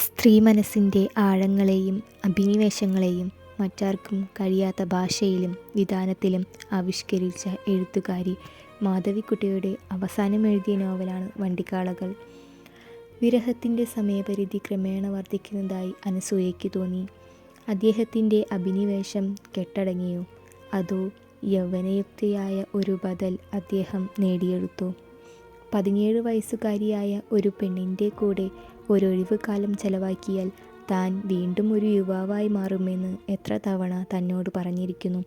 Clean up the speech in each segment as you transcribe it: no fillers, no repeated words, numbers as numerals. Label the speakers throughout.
Speaker 1: സ്ത്രീ മനസ്സിൻ്റെ ആഴങ്ങളെയും അഭിനിവേശങ്ങളെയും മറ്റാർക്കും കഴിയാത്ത ഭാഷയിലും വിധാനത്തിലും ആവിഷ്കരിച്ച എഴുത്തുകാരി മാധവിക്കുട്ടിയുടെ അവസാനം എഴുതിയ നോവലാണ് വണ്ടിക്കാളകൾ. വിരഹത്തിൻ്റെ സമയപരിധി ക്രമേണ വർദ്ധിക്കുന്നതായി അനസൂയയ്ക്ക് തോന്നി. അദ്ദേഹത്തിൻ്റെ അഭിനിവേശം കെട്ടടങ്ങിയോ, അതോ യൗവനയുക്തയായ ഒരു ബദൽ അദ്ദേഹം നേടിയെടുത്തോ? 17 വയസ്സുകാരിയായ ഒരു പെണ്ണിൻ്റെ കൂടെ ഒരൊഴിവ് കാലം ചെലവാക്കിയാൽ താൻ വീണ്ടും ഒരു യുവാവായി മാറുമെന്ന് എത്ര തവണ തന്നോട് പറഞ്ഞിരിക്കുന്നു.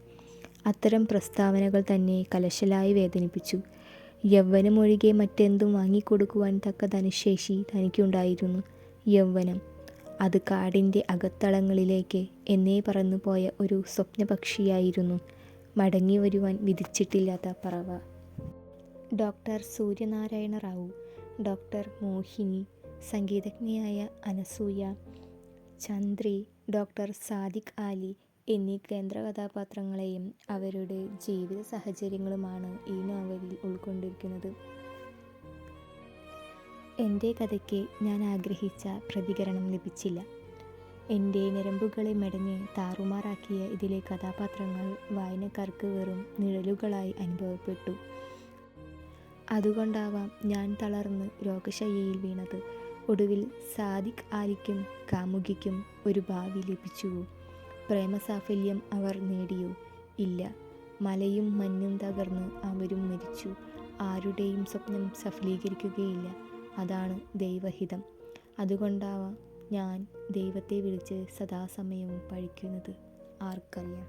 Speaker 1: അത്തരം പ്രസ്താവനകൾ തന്നെ കലശലായി വേദനിപ്പിച്ചു. യൗവനമൊഴികെ മറ്റെന്തും വാങ്ങിക്കൊടുക്കുവാൻ തക്ക ധനശേഷി തനിക്കുണ്ടായിരുന്നു. യൗവനം, അത് കാടിൻ്റെ അകത്തളങ്ങളിലേക്ക് എന്നേ പറന്നുപോയ ഒരു സ്വപ്നപക്ഷിയായിരുന്നു, മടങ്ങി വരുവാൻ വിധിച്ചിട്ടില്ലാത്ത പറവ. ഡോക്ടർ സൂര്യനാരായണ റാവു, ഡോക്ടർ മോഹിനി, സംഗീതജ്ഞയായ അനസൂയ, ചന്ദ്രി, ഡോക്ടർ സാദിഖ് അലി എന്നീ കേന്ദ്ര കഥാപാത്രങ്ങളെയും അവരുടെ ജീവിത സാഹചര്യങ്ങളുമാണ് ഈ നോവലിൽ ഉൾക്കൊണ്ടിരിക്കുന്നത്. എൻ്റെ കഥയ്ക്ക് ഞാൻ ആഗ്രഹിച്ച പ്രതികരണം ലഭിച്ചില്ല. എൻ്റെ ഞരമ്പുകളെ മെടഞ്ഞ് താറുമാറാക്കിയ ഇതിലെ കഥാപാത്രങ്ങൾ വായനക്കാർക്ക് വെറും നിഴലുകളായി അനുഭവപ്പെട്ടു. അതുകൊണ്ടാവാം ഞാൻ തളർന്ന് രോഗശയ്യയിൽ വീണത്. ഒടുവിൽ സാദിഖ് അലിക്കും കാമുകിക്കും ഒരു ഭാവി ലഭിച്ചുവോ? പ്രേമസാഫല്യം അവർ നേടിയോ? ഇല്ല. മലയും മഞ്ഞും തകർന്ന് അവരും മരിച്ചു. ആരുടെയും സ്വപ്നം സഫലീകരിക്കുകയില്ല. അതാണ് ദൈവഹിതം. അതുകൊണ്ടാവാം ഞാൻ ദൈവത്തെ വിളിച്ച് സദാസമയവും പഴിക്കുന്നത്. ആർക്കറിയാം.